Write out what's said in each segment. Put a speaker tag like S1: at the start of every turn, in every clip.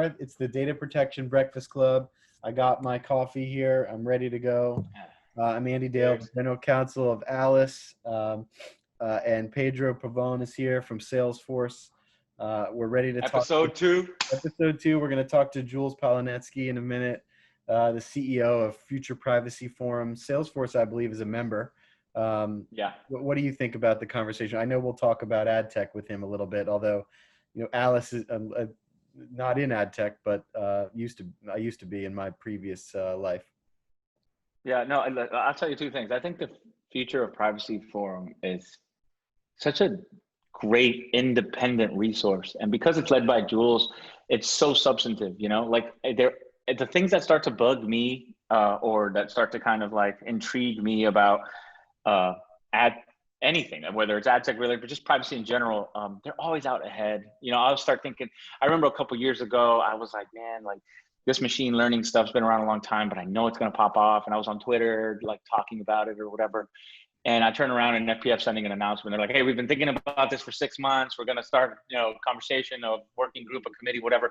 S1: are. It's the Data Protection Breakfast Club. I got my coffee here. I'm ready to go. I'm Andy Dale, General Counsel of Alice, and Pedro Pavone is here from Salesforce. We're ready to talk.
S2: Episode 2.
S1: Episode 2. We're going to talk to Jules Polonetsky in a minute, the CEO of Future Privacy Forum. Salesforce, I believe, is a member.
S2: Yeah.
S1: What do you think about the conversation? I know we'll talk about AdTech with him a little bit, although, Alice is not in AdTech, but I used to be in my previous life.
S2: Yeah, no, I'll tell you 2 things. I think the Future of Privacy Forum is such a great independent resource. And because it's led by Jules, it's so substantive, like the things that start to bug me or that start to kind of like intrigue me about anything, whether it's AdTech related, but just privacy in general, they're always out ahead. I'll start thinking, I remember a couple years ago, I was like, man, like this machine learning stuff's been around a long time, but I know it's going to pop off. And I was on Twitter, like talking about it or whatever. And I turn around and FPF sending an announcement. They're like, hey, we've been thinking about this for 6 months. We're going to start, conversation of working group, a committee, whatever.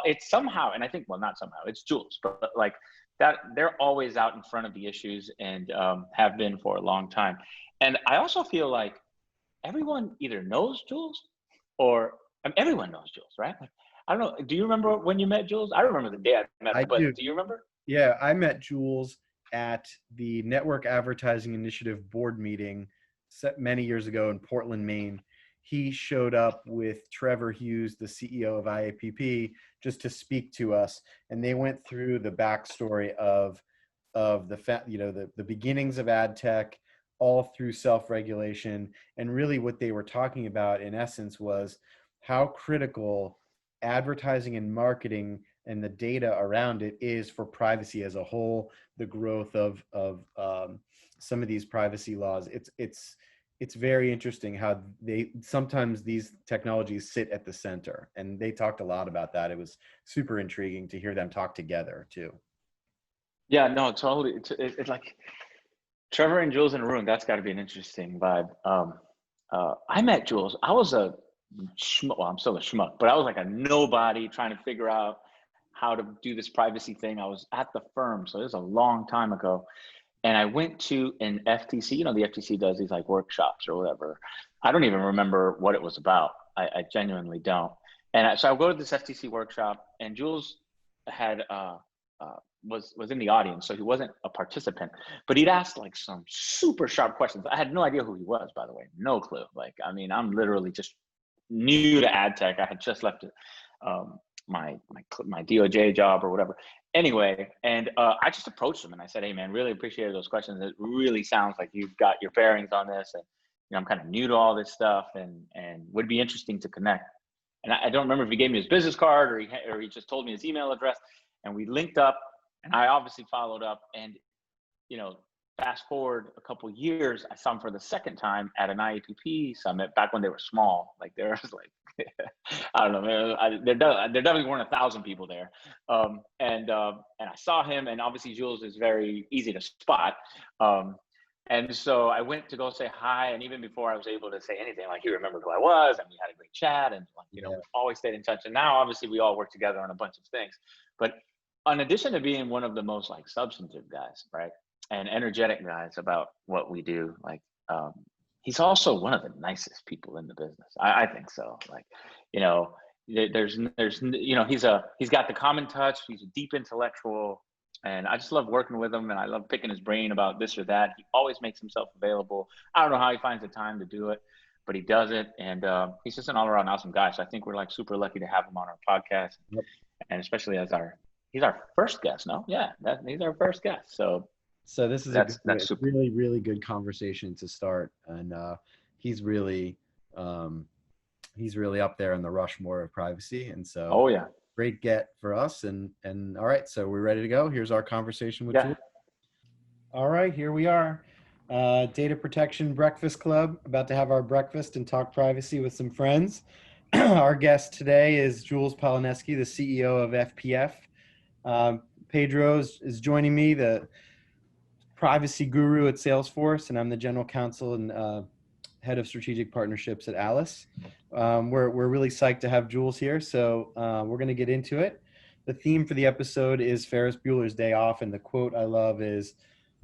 S2: It's somehow, and I think, well, not somehow, it's Jules, but like that, they're always out in front of the issues and have been for a long time. And I also feel like everyone either knows Jules or everyone knows Jules, right? Like, I don't know. Do you remember when you met Jules? I remember the day I met him, but do you remember?
S1: Yeah, I met Jules at the Network Advertising Initiative board meeting many years ago in Portland, Maine. He showed up with Trevor Hughes, the CEO of IAPP, just to speak to us, and they went through the backstory of the beginnings of AdTech, all through self-regulation, and really what they were talking about in essence was how critical advertising and marketing and the data around it is for privacy as a whole. The growth of some of these privacy laws. It's very interesting how sometimes these technologies sit at the center, and they talked a lot about that. It was super intriguing to hear them talk together too.
S2: Yeah, no, totally. It's like Trevor and Jules in a room. That's got to be an interesting vibe. I met Jules. I was a schmuck. Well, I'm still a schmuck, but I was like a nobody trying to figure out how to do this privacy thing. I was at the firm, so this is a long time ago. And I went to an FTC, the FTC does these like workshops or whatever. I don't even remember what it was about. I genuinely don't. And so I go to this FTC workshop, and Jules had was in the audience, so he wasn't a participant, but he'd asked like some super sharp questions. I had no idea who he was, by the way, no clue. Like, I mean, I'm literally just new to AdTech. I had just left my DOJ job or whatever. Anyway, and I just approached him and I said, hey man, really appreciated those questions. It really sounds like you've got your bearings on this, and I'm kind of new to all this stuff, and would be interesting to connect. And I don't remember if he gave me his business card or he just told me his email address, and we linked up, and I obviously followed up. And fast forward a couple of years, I saw him for the second time at an IAPP summit back when they were small. Like there was like, I don't know, man, there definitely weren't 1,000 people there. And I saw him, and obviously Jules is very easy to spot. And so I went to go say hi, and even before I was able to say anything, like he remembered who I was, and we had a great chat, and we've always stayed in touch. And now obviously we all work together on a bunch of things. But in addition to being one of the most like substantive guys, right, and energetic guys about what we do, like he's also one of the nicest people in the business. I think so. Like, there's he's got the common touch. He's a deep intellectual, and I just love working with him, and I love picking his brain about this or that. He always makes himself available. I don't know how he finds the time to do it, but he does it, and he's just an all-around awesome guy. So I think we're like super lucky to have him on our podcast. Yep. And especially as he's our first guest. No, yeah, he's our first guest.
S1: So this is a really, really good conversation to start, and he's really up there in the Rushmore of privacy, and so
S2: oh yeah,
S1: great get for us. And all right, so we're ready to go. Here's our conversation with Jules. All right, here we are, Data Protection Breakfast Club, about to have our breakfast and talk privacy with some friends. Our guest today is Jules Polonetsky, the CEO of FPF. Pedro is joining me, the privacy guru at Salesforce, and I'm the general counsel and head of strategic partnerships at Alice. We're really psyched to have Jules here, so we're going to get into it. the theme for the episode is Ferris Bueller's Day Off, and the quote I love is,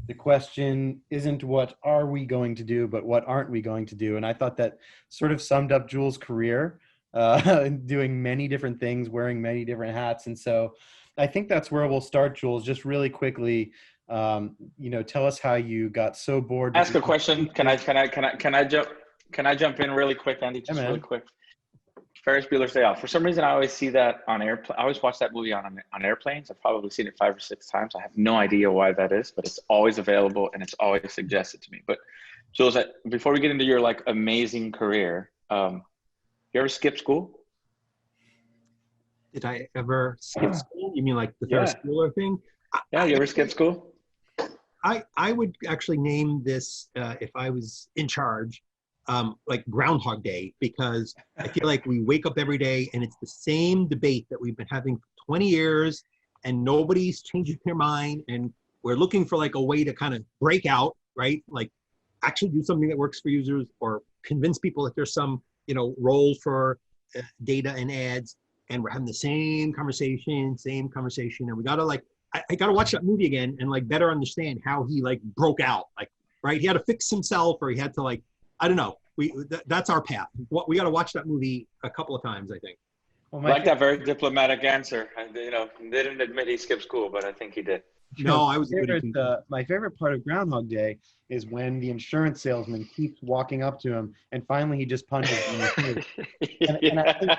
S1: "The question isn't what are we going to do, but what aren't we going to do?" And I thought that sort of summed up Jules' career, doing many different things, wearing many different hats. And so I think that's where we'll start, Jules. Just really quickly, tell us how you got so bored.
S2: Ask a question. Can I jump in really quick, Andy? Just really quick. Ferris Bueller's Day Off. For some reason, I always see that on airplane. I always watch that movie on airplanes. I've probably seen it 5 or 6 times. I have no idea why that is, but it's always available and it's always suggested to me. But Jules, before we get into your like amazing career, you ever skip school?
S3: Did I ever skip school? You mean like the Ferris Bueller thing?
S2: Yeah, you ever skip school?
S3: I would actually name this, if I was in charge, like Groundhog Day, because I feel like we wake up every day and it's the same debate that we've been having for 20 years and nobody's changing their mind, and we're looking for like a way to kind of break out, right? Like actually do something that works for users, or convince people that there's some, role for data and ads, and we're having the same conversation, and we gotta like, I gotta watch that movie again and like better understand how he like broke out, like, right? He had to fix himself, or he had to like, I don't know. That's our path. We got to watch that movie a couple of times, I think.
S2: Well, I like that very diplomatic answer. Didn't admit he skipped school, but I think he did.
S3: No, I was
S1: my favorite part of Groundhog Day is when the insurance salesman keeps walking up to him, and finally he just punches him in the face. And I think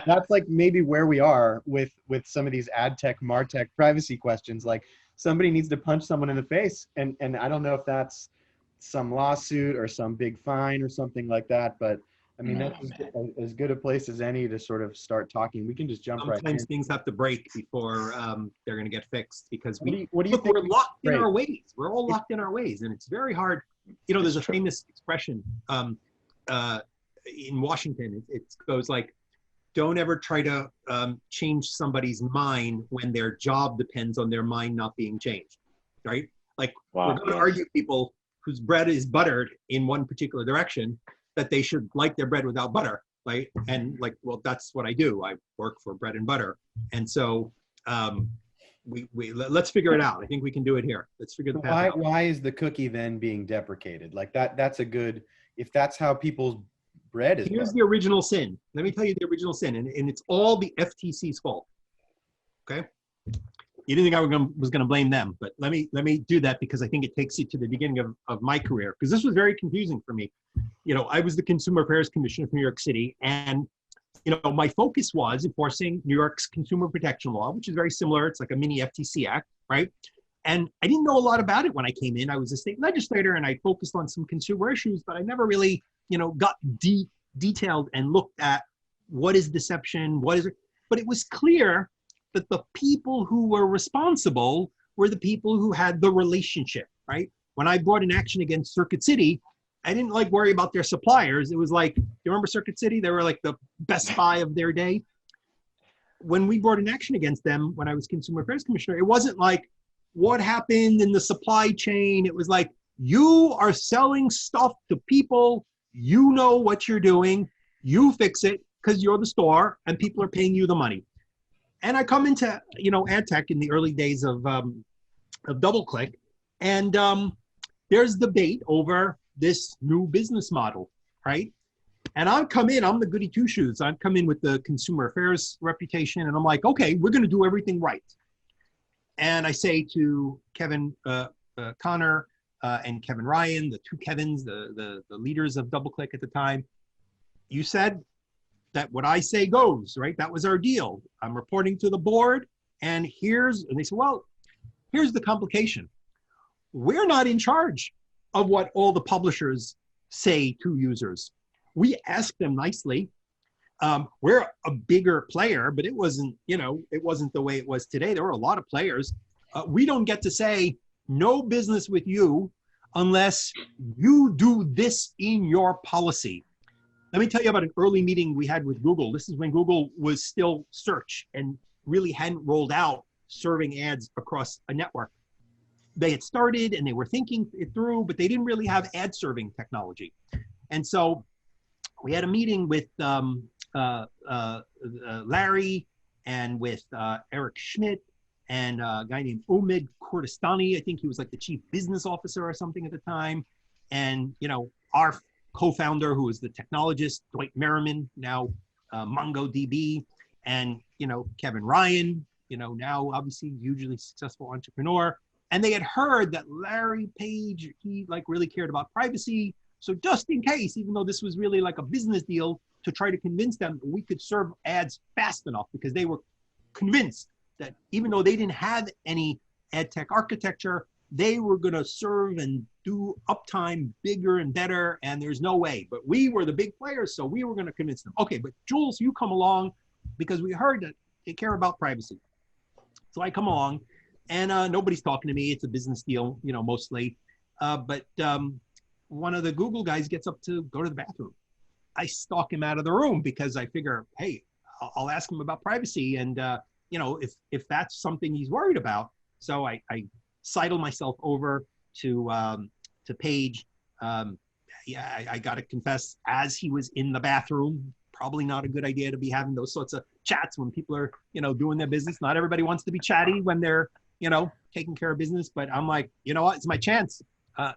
S1: that's like maybe where we are with some of these AdTech, MarTech privacy questions. Like somebody needs to punch someone in the face, and I don't know if that's some lawsuit or some big fine or something like that, but I mean, that's as good a place as any to sort of start talking. We can just jump right in.
S3: Sometimes things have to break before they're going to get fixixed, because
S1: what do you think?
S3: We're locked in our ways. We're all locked in our ways, and it's very hard. There's a famous expression in Washington. It goes like, don't ever try to change somebody's mind when their job depends on their mind not being changed, right? Like, we're going to argue people whose bread is buttered in one particular direction, that they should like their bread without butter, right? And like, well, that's what I do. I work for bread and butter. And so let's figure it out. I think we can do it here. Let's figure the path out.
S1: Why is the cookie then being deprecated? Like that's a good, if that's how people's bread is.
S3: Here's the original sin. Let me tell you the original sin. And it's all the FTC's fault, okay? You didn't think I was going to blame them, but let me do that, because I think it takes you to the beginning of my career, because this was very confusing for me. I was the Consumer Affairs Commissioner of New York City, and my focus was enforcing New York's consumer protection law, which is very similar. It's like a mini FTC act, right? And I didn't know a lot about it when I came in. I was a state legislator, and I focused on some consumer issues, but I never really, got detailed and looked at what is deception, what is it. But it was clear that the people who were responsible were the people who had the relationship, right? When I brought an action against Circuit City, I didn't like worry about their suppliers. It was like, you remember Circuit City? They were like the Best Buy of their day. When we brought an action against them, when I was Consumer Affairs Commissioner, it wasn't like what happened in the supply chain. It was like, you are selling stuff to people, you know what you're doing, you fix it because you're the store and people are paying you the money. And I come into, AdTech in the early days of DoubleClick, and there's debate over this new business model, right? And I'm the goody two shoes. I've come in with the consumer affairs reputation, and I'm like, okay, we're going to do everything right. And I say to Kevin Connor and Kevin Ryan, the two Kevins, the leaders of DoubleClick at the time, you said that what I say goes, right? That was our deal. I'm reporting to the board, and they said, well, here's the complication. We're not in charge of what all the publishers say to users. We ask them nicely. We're a bigger player, but it wasn't the way it was today. There were a lot of players. We don't get to say no business with you unless you do this in your policy. Let me tell you about an early meeting we had with Google. This is when Google was still search and really hadn't rolled out serving ads across a network. They had started and they were thinking it through, but they didn't really have ad serving technology. And so we had a meeting with Larry, and with Eric Schmidt and a guy named Omid Kurdistani. I think he was like the chief business officer or something at the time. And, you know, our co-founder, who was the technologist, Dwight Merriman, now MongoDB, and, you know, Kevin Ryan, you know, now obviously hugely successful entrepreneur. And they had heard that Larry Page, he like really cared about privacy. So just in case, even though this was really like a business deal, to try to convince them we could serve ads fast enough, because they were convinced that even though they didn't have any ad tech architecture, they were going to serve and do uptime bigger and better, and there's no way. But we were the big players, so we were going to convince them. Okay, but Jules, you come along because we heard that they care about privacy. So I come along, and nobody's talking to me. It's a business deal, you know, mostly. But one of the Google guys gets up to go to the bathroom. I stalk him out of the room because I figure, hey, I'll ask him about privacy, and you know, if that's something he's worried about. So I sidle myself over to Page. Yeah, I got to confess, as he was in the bathroom, probably not a good idea to be having those sorts of chats when people are, you know, doing their business. Not everybody wants to be chatty when they're, you know, taking care of business. But I'm like, you know what, it's my chance.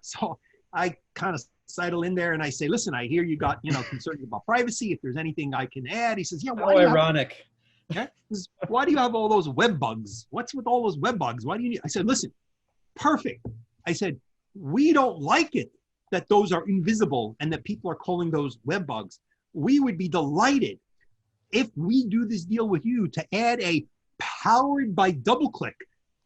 S3: So I kind of sidle in there and I say, listen, I hear you got, you know, concerns about privacy. If there's anything I can add. He says, yeah.
S1: How ironic.
S3: Why do you have all those web bugs? What's with all those web bugs? Why do you need? I said, listen, perfect. I said, we don't like it that those are invisible and that people are calling those web bugs. We would be delighted if we do this deal with you to add a powered by DoubleClick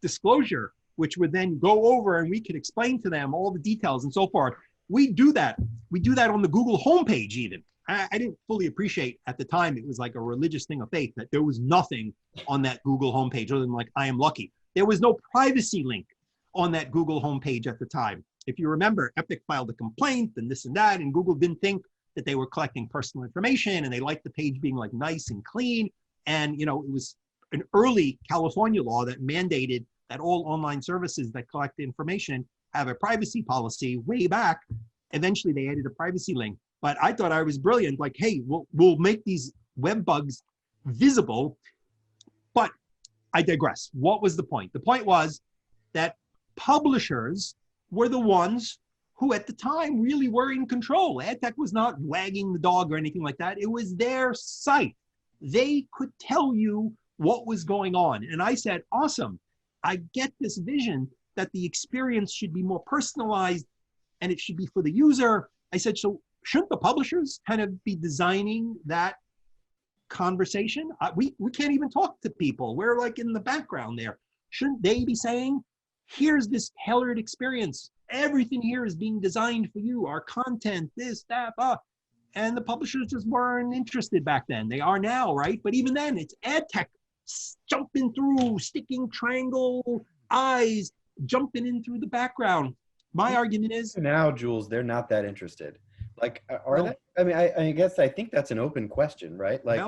S3: disclosure, which would then go over and we could explain to them all the details and so forth. We do that. We do that on the Google homepage even. I didn't fully appreciate at the time, it was like a religious thing of faith, that there was nothing on that Google homepage other than like, I am lucky. There was no privacy link on that Google homepage at the time. If you remember, Epic filed a complaint and this and that, and Google didn't think that they were collecting personal information, and they liked the page being like nice and clean. And, you know, it was an early California law that mandated that all online services that collect information have a privacy policy way back. Eventually they added a privacy link. But I thought I was brilliant, like, hey, we'll make these web bugs visible. But I digress. What was the point? The point was that publishers were the ones who at the time really were in control. AdTech was not wagging the dog or anything like that. It was their site. They could tell you what was going on. And I said, awesome. I get this vision that the experience should be more personalized and it should be for the user. I said, so shouldn't the publishers kind of be designing that conversation? We can't even talk to people. We're like in the background there. Shouldn't they be saying, here's this tailored experience. Everything here is being designed for you. Our content, this, that, and the publishers just weren't interested back then. They are now, right? But even then, it's AdTech jumping through, sticking triangle eyes, jumping in through the background. My argument is
S1: now, Jules, they're not that interested. Like, are they? I mean, I guess I think that's an open question, right? Like,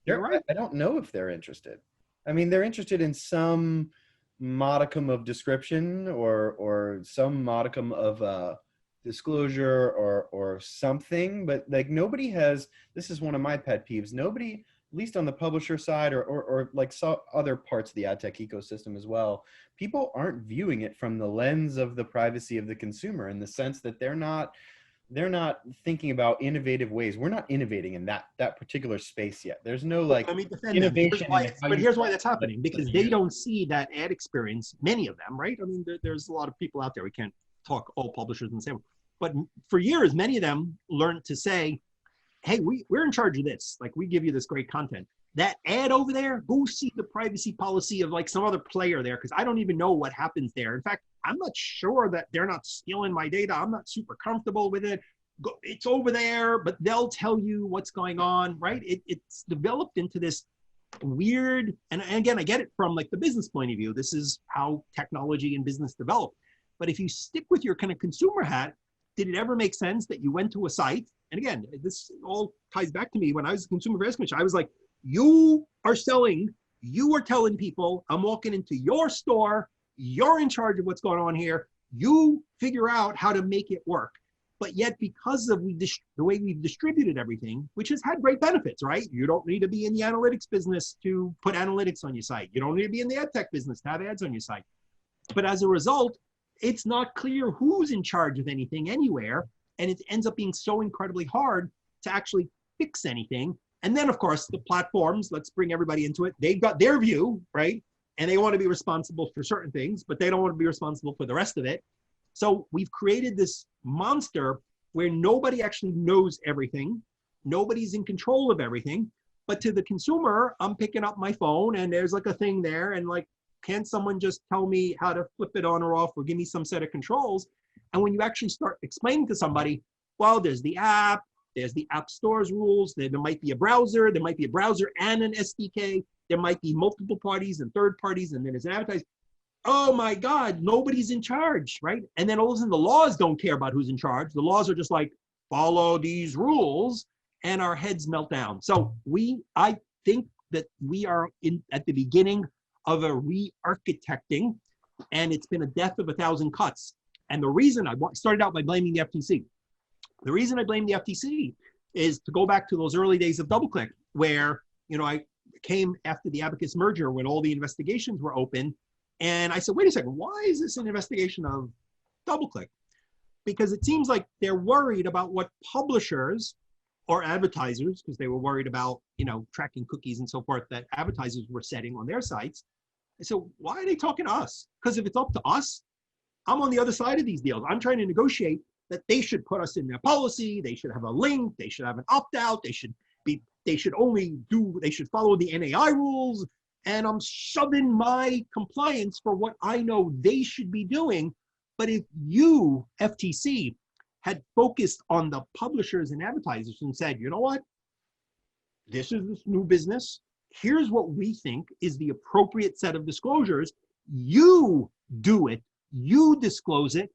S3: you're right.
S1: I don't know if they're interested. I mean, they're interested in some modicum of description or some modicum of disclosure or something, but like nobody has. This is one of my pet peeves. Nobody, at least on the publisher side or like other parts of the ad tech ecosystem as well, people aren't viewing it from the lens of the privacy of the consumer, in the sense that they're not thinking about innovative ways. We're not innovating in that particular space yet. There's no like innovation.
S3: Here's why that's happening, because they don't see that ad experience, many of them, right? I mean, there's a lot of people out there. We can't talk all publishers in the same way. But for years, many of them learned to say, hey, we're in charge of this. Like, we give you this great content. That ad over there, go see the privacy policy of like some other player there, because I don't even know what happens there. In fact, I'm not sure that they're not stealing my data. I'm not super comfortable with it. It's over there, but they'll tell you what's going on, right? It's developed into this weird, and again, I get it from like the business point of view. This is how technology and business develop. But if you stick with your kind of consumer hat, did it ever make sense that you went to a site? And again, this all ties back to me when I was a consumer affairs commissioner. I was like, you are selling, you are telling people, I'm walking into your store, you're in charge of what's going on here, you figure out how to make it work. But yet, because of the way we've distributed everything, which has had great benefits, right? You don't need to be in the analytics business to put analytics on your site. You don't need to be in the AdTech business to have ads on your site. But as a result, it's not clear who's in charge of anything anywhere. And it ends up being so incredibly hard to actually fix anything. And then, of course, the platforms, let's bring everybody into it. They've got their view, right? And they want to be responsible for certain things, but they don't want to be responsible for the rest of it. So we've created this monster where nobody actually knows everything. Nobody's in control of everything. But to the consumer, I'm picking up my phone and there's like a thing there. And like, can someone just tell me how to flip it on or off or give me some set of controls? And when you actually start explaining to somebody, well, there's the app, there's the app store's rules, there might be a browser and an SDK, there might be multiple parties and third parties, and then there's an advertiser. Oh my God, nobody's in charge, right? And then all of a sudden the laws don't care about who's in charge. The laws are just like, follow these rules, and our heads melt down. So I think that we are at the beginning of a re-architecting, and it's been a death of 1,000 cuts. And the reason I started out by blaming the FTC. The reason I blame the FTC is to go back to those early days of DoubleClick, where I came after the Abacus merger when all the investigations were open. And I said, wait a second, why is this an investigation of DoubleClick? Because it seems like they're worried about what publishers or advertisers, because they were worried about, tracking cookies and so forth that advertisers were setting on their sites. I said, why are they talking to us? Because if it's up to us, I'm on the other side of these deals. I'm trying to negotiate that they should put us in their policy. They should have a link. They should have an opt-out. They should follow the NAI rules. And I'm shoving my compliance for what I know they should be doing. But if you, FTC, had focused on the publishers and advertisers and said, you know what? This is this new business. Here's what we think is the appropriate set of disclosures. You do it. You disclose it.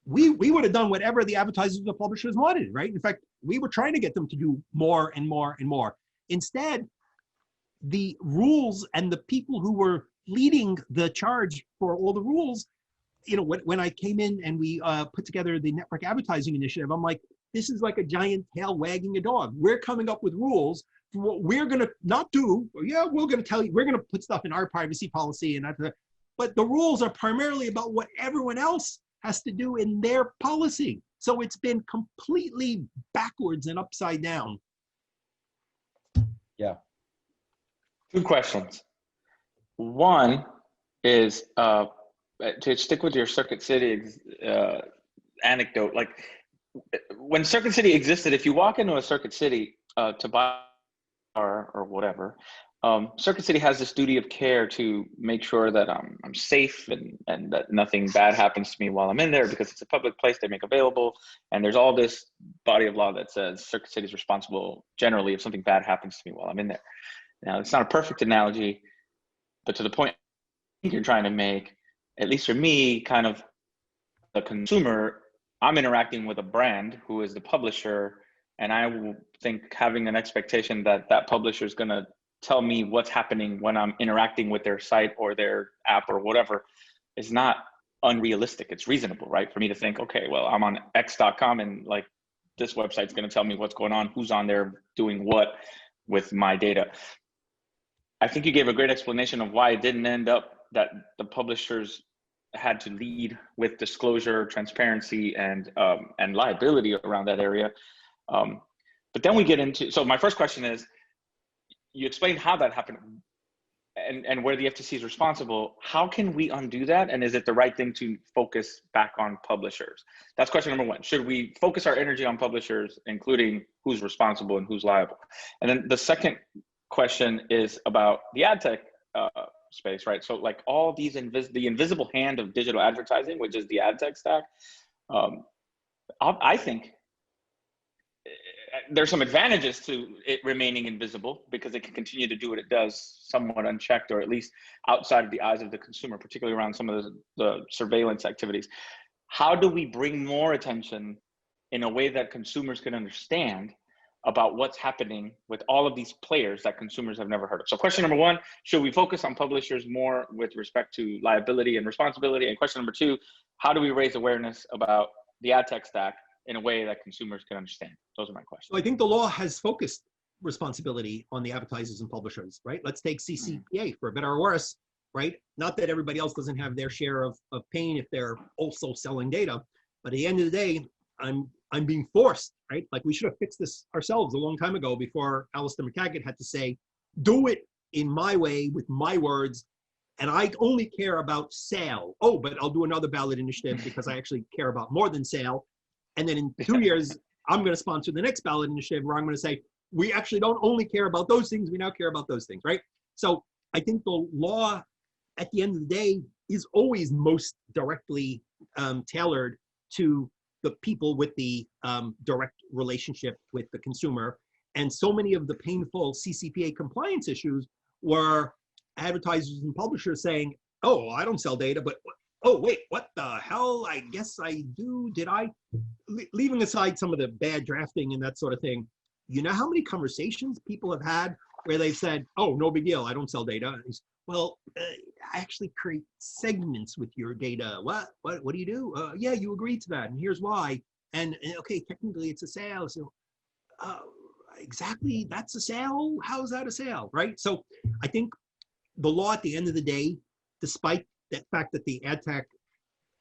S3: We would have done whatever the advertisers and the publishers wanted, right? In fact, we were trying to get them to do more and more and more. Instead, the rules and the people who were leading the charge for all the rules, when I came in and we put together the network advertising initiative, I'm like, this is like a giant tail wagging a dog. We're coming up with rules for what we're going to not do. Yeah, we're going to tell you, we're going to put stuff in our privacy policy and that. But the rules are primarily about what everyone else has to do in their policy. So it's been completely backwards and upside down.
S1: Yeah.
S2: 2 questions. One is to stick with your Circuit City anecdote. Like when Circuit City existed, if you walk into a Circuit City to buy or whatever, Circuit City has this duty of care to make sure that I'm safe and that nothing bad happens to me while I'm in there, because it's a public place they make available. And there's all this body of law that says Circuit City is responsible generally if something bad happens to me while I'm in there. Now, it's not a perfect analogy, but to the point you're trying to make, at least for me, kind of the consumer, I'm interacting with a brand who is the publisher, and I think having an expectation that that publisher is going to tell me what's happening when I'm interacting with their site or their app or whatever is not unrealistic. It's reasonable, right? For me to think, okay, well, I'm on x.com and like this website's going to tell me what's going on, who's on there doing what with my data. I think you gave a great explanation of why it didn't end up that the publishers had to lead with disclosure, transparency, and liability around that area. But then we get into, so my first question is, you explained how that happened and where the FTC is responsible. How can we undo that? And is it the right thing to focus back on publishers? That's question number 1. Should we focus our energy on publishers, including who's responsible and who's liable? And then the second question is about the AdTech space, right? So like all these, the invisible hand of digital advertising, which is the AdTech stack, I think there's some advantages to it remaining invisible because it can continue to do what it does somewhat unchecked, or at least outside of the eyes of the consumer, particularly around some of the surveillance activities. How do we bring more attention in a way that consumers can understand about what's happening with all of these players that consumers have never heard of? So question number 1, should we focus on publishers more with respect to liability and responsibility? And question number 2, how do we raise awareness about the AdTech stack in a way that consumers can understand? Those are my questions.
S3: So I think the law has focused responsibility on the advertisers and publishers, right? Let's take CCPA for better or worse, right? Not that everybody else doesn't have their share of pain if they're also selling data, but at the end of the day, I'm being forced, right? Like we should have fixed this ourselves a long time ago before Alistair McTaggart had to say, do it in my way with my words, and I only care about sale. Oh, but I'll do another ballot initiative because I actually care about more than sale. And then in 2 years, I'm going to sponsor the next ballot initiative where I'm going to say, we actually don't only care about those things, we now care about those things, right? So I think the law, at the end of the day, is always most directly tailored to the people with the direct relationship with the consumer. And so many of the painful CCPA compliance issues were advertisers and publishers saying, oh, I don't sell data, but oh, wait, what the hell? I guess I do. Did I? Leaving aside some of the bad drafting and that sort of thing, you know how many conversations people have had where they've said, oh, no big deal, I don't sell data. And well, I actually create segments with your data. What do you do? Yeah, you agreed to that, and here's why. And okay, technically it's a sale. So exactly, that's a sale? How is that a sale, right? So I think the law at the end of the day, despite the fact that the AdTech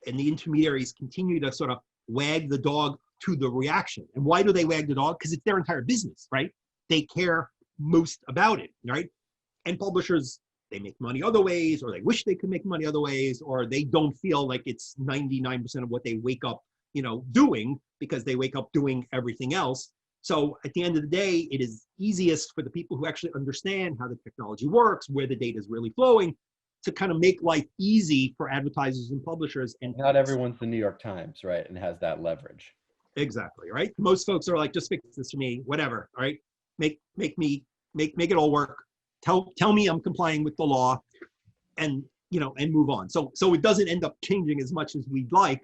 S3: and the intermediaries continue to sort of wag the dog to the reaction. And why do they wag the dog? Because it's their entire business, right? They care most about it, right? And publishers, they make money other ways, or they wish they could make money other ways, or they don't feel like it's 99% of what they wake up, doing, because they wake up doing everything else. So at the end of the day, it is easiest for the people who actually understand how the technology works, where the data is really flowing, to kind of make life easy for advertisers and publishers. And
S1: not everyone's the New York Times, right? And has that leverage.
S3: Exactly, right? Most folks are like, just fix this for me, whatever, all right? Make it all work. Tell me I'm complying with the law, and and move on. So it doesn't end up changing as much as we'd like,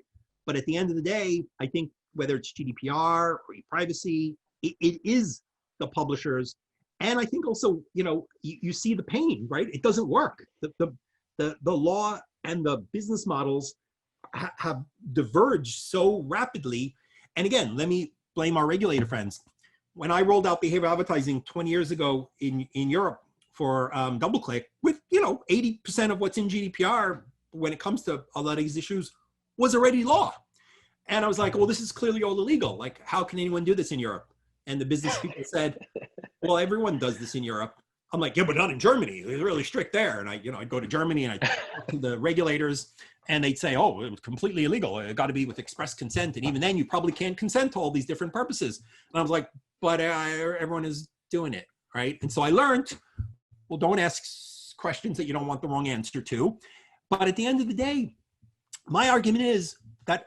S3: but at the end of the day, I think whether it's GDPR or e-privacy, it is the publishers. And I think also, you see the pain, right? It doesn't work. The law and the business models have diverged so rapidly. And again, let me blame our regulator friends. When I rolled out behavioral advertising 20 years ago in Europe for DoubleClick, with 80% of what's in GDPR when it comes to a lot of these issues was already law. And I was like, well, this is clearly all illegal. Like, how can anyone do this in Europe? And the business people said, well, everyone does this in Europe. I'm like, yeah, but not in Germany. It's really strict there. And I'd go to Germany and I'd talk to the regulators, and they'd say, oh, it was completely illegal. It got to be with express consent. And even then, you probably can't consent to all these different purposes. And I was like, but everyone is doing it, right? And so I learned, well, don't ask questions that you don't want the wrong answer to. But at the end of the day, my argument is that,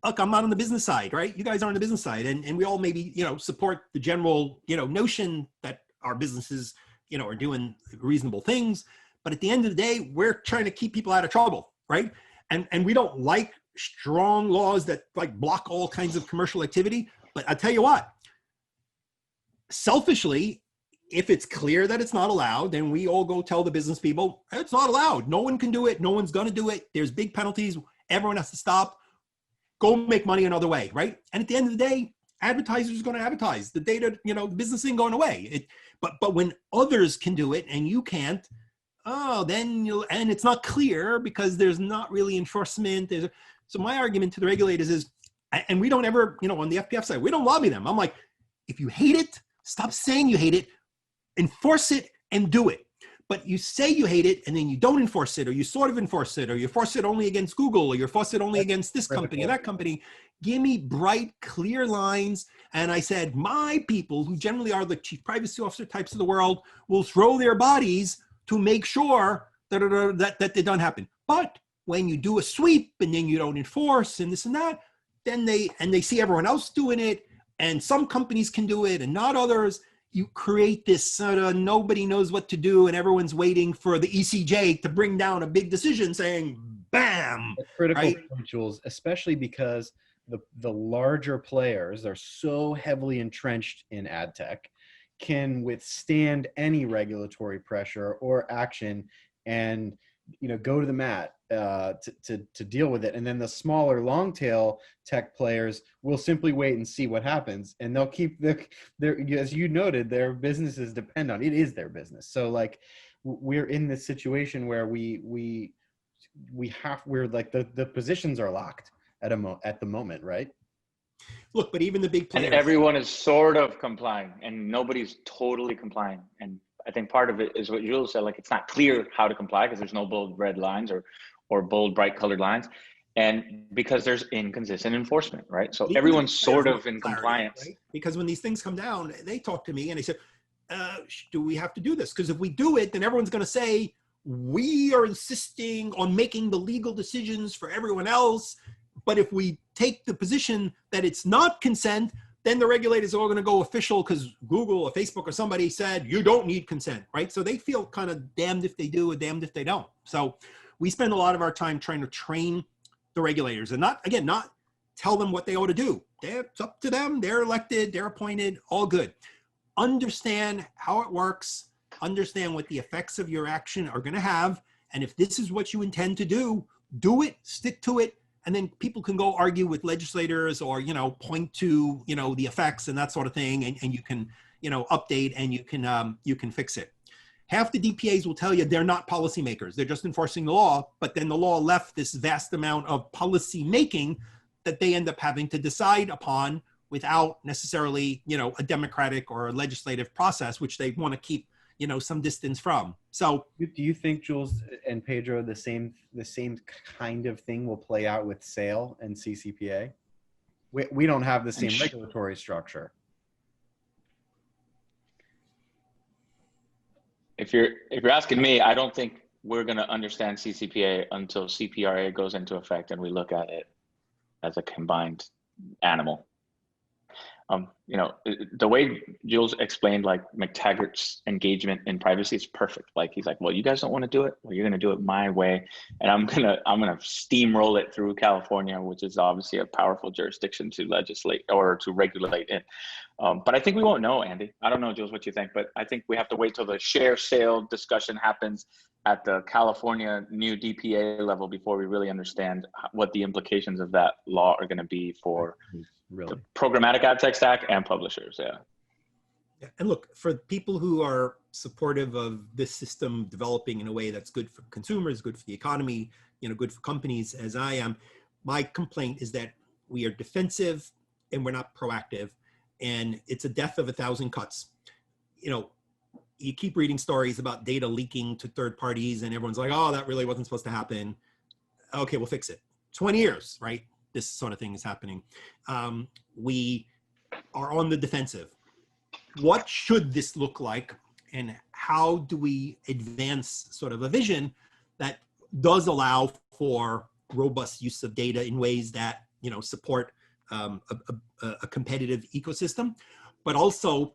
S3: look, I'm not on the business side, right? You guys are on the business side. And we all maybe, support the general, notion that our businesses, are doing reasonable things. But at the end of the day, we're trying to keep people out of trouble, right? And we don't like strong laws that like block all kinds of commercial activity. But I'll tell you what, selfishly, if it's clear that it's not allowed, then we all go tell the business people, it's not allowed. No one can do it. No one's going to do it. There's big penalties. Everyone has to stop. Go make money another way, right? And at the end of the day, advertisers are going to advertise. The data, the business isn't going away. But when others can do it and you can't, then and it's not clear because there's not really enforcement. So my argument to the regulators is, and we don't ever, on the FPF side, we don't lobby them. I'm like, if you hate it, stop saying you hate it, enforce it and do it. But you say you hate it and then you don't enforce it, or you sort of enforce it, or you force it only against Google, or you force it only against this company or that company. Give me bright, clear lines. And I said, my people, who generally are the chief privacy officer types of the world, will throw their bodies to make sure that it doesn't happen. But when you do a sweep and then you don't enforce and this and that, then they see everyone else doing it, and some companies can do it and not others. You create this sort of nobody knows what to do, and everyone's waiting for the ECJ to bring down a big decision saying, bam.
S1: A critical
S3: right?
S1: point, Jules, especially because the larger players are so heavily entrenched in ad tech, can withstand any regulatory pressure or action and go to the mat to deal with it. And then the smaller long tail tech players will simply wait and see what happens, and they'll keep their, as you noted, their businesses depend on it. Is their business. So like we're in this situation where we're like the positions are locked at the moment, right?
S3: Look, but even the big players,
S2: and everyone is sort of complying, and nobody's totally complying. And I think part of it is what Jules said, like it's not clear how to comply because there's no bold red lines or bold bright colored lines, and because there's inconsistent enforcement, right? So everyone's sort of in compliance.
S3: Right? Because when these things come down, they talk to me and they said, do we have to do this? Because if we do it, then everyone's going to say, we are insisting on making the legal decisions for everyone else. But if we take the position that it's not consent, then the regulators are all going to go official because Google or Facebook or somebody said, you don't need consent, right? So they feel kind of damned if they do or damned if they don't. So we spend a lot of our time trying to train the regulators and not tell them what they ought to do. It's up to them. They're elected, they're appointed, all good. Understand how it works, understand what the effects of your action are going to have. And if this is what you intend to do it, stick to it. And then people can go argue with legislators or, point to, the effects and that sort of thing. And you can, update and you can fix it. Half the DPAs will tell you they're not policymakers. They're just enforcing the law. But then the law left this vast amount of policy making that they end up having to decide upon without necessarily, a democratic or a legislative process, which they want to keep, some distance from. So
S1: do you think, Jules and Pedro, the same kind of thing will play out with SALE and CCPA? We don't have the same regulatory structure.
S2: If you're asking me, I don't think we're going to understand CCPA until CPRA goes into effect and we look at it as a combined animal. The way Jules explained, like McTaggart's engagement in privacy is perfect. Like he's like, well, you guys don't want to do it. Well, you're going to do it my way, and I'm gonna steamroll it through California, which is obviously a powerful jurisdiction to legislate or to regulate in. But I think we won't know, Andy. I don't know, Jules, what you think, but I think we have to wait till the share sale discussion happens at the California new DPA level before we really understand what the implications of that law are going to be for the programmatic AdTech stack and publishers. Yeah.
S3: And look, for people who are supportive of this system developing in a way that's good for consumers, good for the economy, good for companies, as I am, my complaint is that we are defensive and we're not proactive. And it's a death of 1,000 cuts. You keep reading stories about data leaking to third parties and everyone's like, oh, that really wasn't supposed to happen. Okay, we'll fix it. 20 years, right? This sort of thing is happening. We are on the defensive. What should this look like? And how do we advance sort of a vision that does allow for robust use of data in ways that, support a competitive ecosystem, but also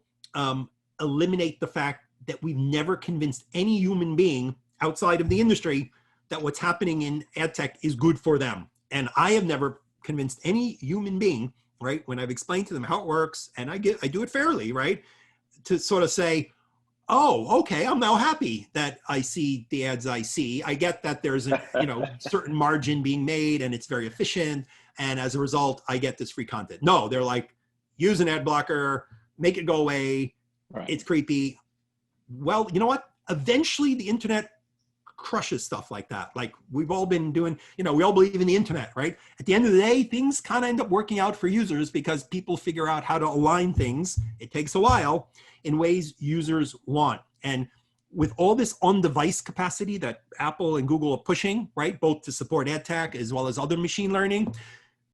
S3: eliminate the fact that we've never convinced any human being outside of the industry that what's happening in AdTech is good for them. And I have never convinced any human being, right, when I've explained to them how it works, and I do it fairly, right, to sort of say, oh, okay, I'm now happy that I see the ads I see. I get that there's a certain margin being made and it's very efficient. And as a result, I get this free content. No, they're like, use an ad blocker, make it go away. Right. It's creepy. Well, you know what? Eventually the internet crushes stuff like that. Like we've all been doing, we all believe in the internet, right? At the end of the day, things kind of end up working out for users because people figure out how to align things. It takes a while in ways users want. And with all this on-device capacity that Apple and Google are pushing, right, both to support AdTech as well as other machine learning,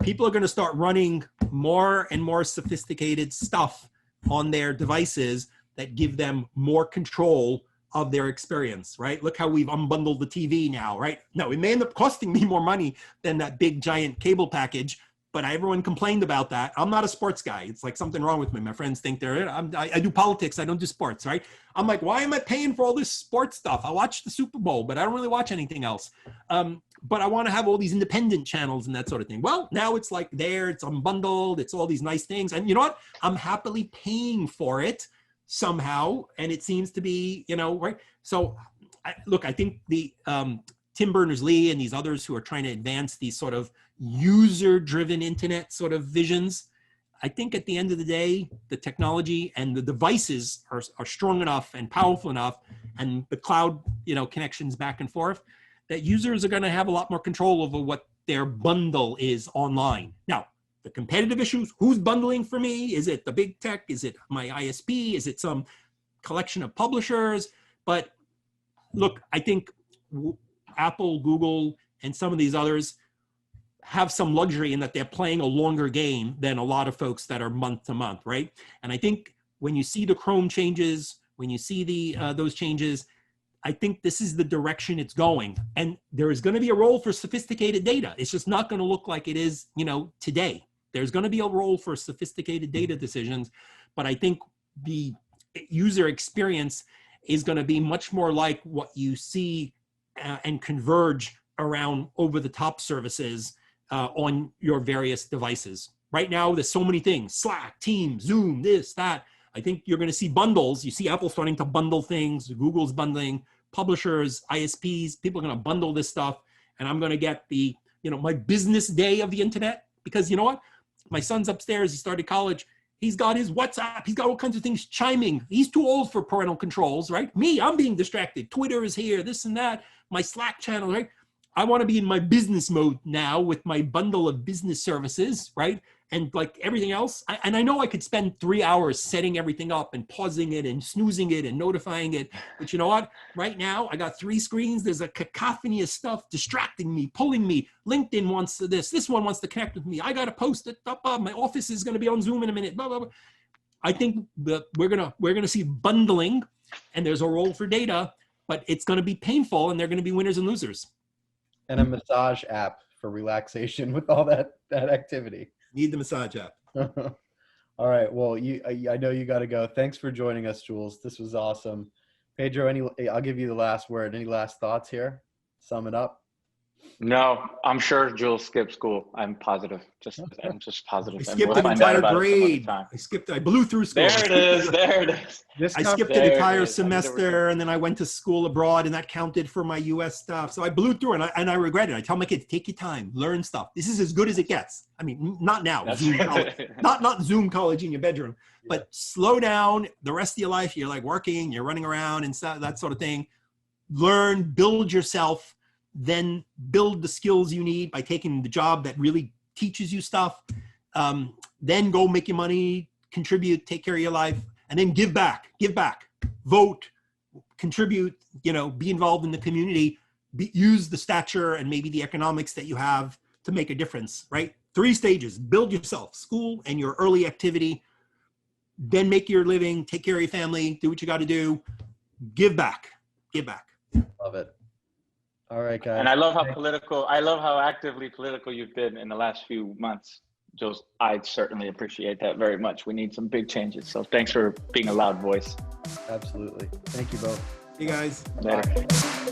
S3: people are going to start running more and more sophisticated stuff on their devices that give them more control of their experience, right? Look how we've unbundled the TV now, right? No, it may end up costing me more money than that big giant cable package, but everyone complained about that. I'm not a sports guy. It's like something wrong with me. My friends think I do politics. I don't do sports, right? I'm like, why am I paying for all this sports stuff? I watch the Super Bowl, but I don't really watch anything else. But I want to have all these independent channels and that sort of thing. Well, now it's like it's unbundled. It's all these nice things. And you know what? I'm happily paying for it somehow. And it seems to be, right? So look, I think the Tim Berners-Lee and these others who are trying to advance these sort of user-driven internet sort of visions. I think at the end of the day, the technology and the devices are strong enough and powerful enough, and the cloud, connections back and forth, that users are going to have a lot more control over what their bundle is online. Now, the competitive issues, who's bundling for me? Is it the big tech? Is it my ISP? Is it some collection of publishers? But look, I think Apple, Google, and some of these others have some luxury in that they're playing a longer game than a lot of folks that are month to month, right? And I think when you see the Chrome changes, when you see those changes, I think this is the direction it's going. And there is going to be a role for sophisticated data. It's just not going to look like it is, today. There's going to be a role for sophisticated data decisions, but I think the user experience is going to be much more like what you see and converge around over-the-top services on your various devices. Right now, there's so many things: Slack, Teams, Zoom, this, that. I think you're going to see bundles. You see Apple starting to bundle things. Google's bundling, publishers, ISPs. People are going to bundle this stuff. And I'm going to get the, my business day of the internet. Because you know what? My son's upstairs. He started college. He's got his WhatsApp. He's got all kinds of things chiming. He's too old for parental controls, right? Me, I'm being distracted. Twitter is here, this and that. My Slack channel, right? I want to be in my business mode now with my bundle of business services, right? And like everything else. And I know I could spend 3 hours setting everything up and pausing it and snoozing it and notifying it. But you know what? Right now, I got 3 screens. There's a cacophony of stuff distracting me, pulling me. LinkedIn wants this. This one wants to connect with me. I got to post it. My office is going to be on Zoom in a minute. Blah, blah, blah. I think that we're gonna see bundling, and there's a role for data, but it's going to be painful, and they're going to be winners and losers.
S1: And a massage app for relaxation with all that activity.
S3: Need the massage app.
S1: All right. Well, I know you got to go. Thanks for joining us, Jules. This was awesome. Pedro, I'll give you the last word. Any last thoughts here? Sum it up.
S2: No, I'm sure Jules skipped school. I'm positive. I'm just positive.
S3: I skipped an entire grade. I blew through school.
S2: There it is. There it is.
S3: I skipped an entire semester, and then I went to school abroad, and that counted for my U.S. stuff. So I blew through, and I regret it. I tell my kids, take your time, learn stuff. This is as good as it gets. I mean, not now, Zoom college, not Zoom college in your bedroom, but slow down. The rest of your life, you're like working, you're running around, and that sort of thing. Learn, build yourself. Then build the skills you need by taking the job that really teaches you stuff. Then go make your money, contribute, take care of your life, and then give back, vote, contribute, be involved in the community, use the stature and maybe the economics that you have to make a difference, right? 3 stages: build yourself, school and your early activity, then make your living, take care of your family, do what you got to do, give back.
S1: Love it. All right, guys.
S2: And I love how actively political you've been in the last few months, Jules. I certainly appreciate that very much. We need some big changes. So thanks for being a loud voice.
S1: Absolutely. Thank you both.
S3: Hey, guys.
S2: Later. Bye.